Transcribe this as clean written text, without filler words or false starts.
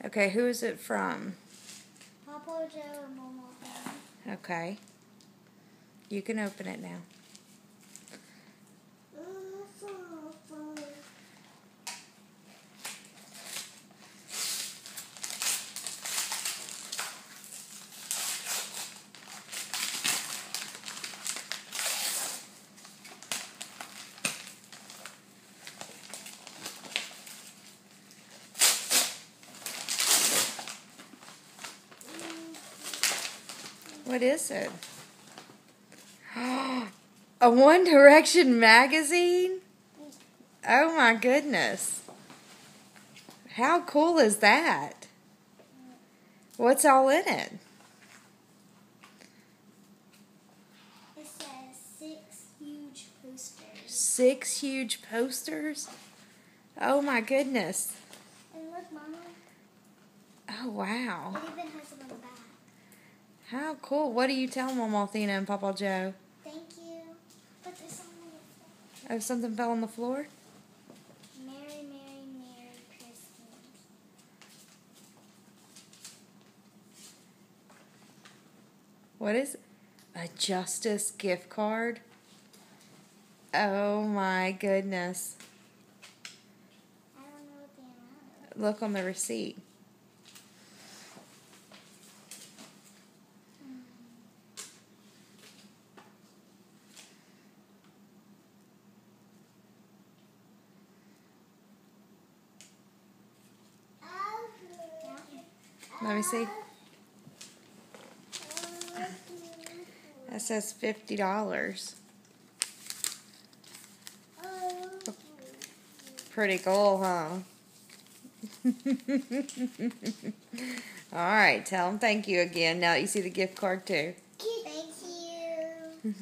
Okay, who is it from? Papa Joe and Mama Thing. Okay. You can open it now. What is it? A One Direction magazine? Oh my goodness. How cool is that? What's all in it? It says 6 huge posters. 6 huge posters? Oh my goodness. And look, Mama. Oh wow. It even has them on the back. How cool. What do you tell Mama Athena and Papa Joe? Thank you. But there's something on the floor. Oh, something fell on the floor? Merry, Merry, Merry Christmas. What is it? A Justice gift card? Oh my goodness. I don't know what the amount is. Look on the receipt. Let me see. That says $50. Pretty cool, huh? Alright, tell them thank you again. Now that you see the gift card too. Thank you.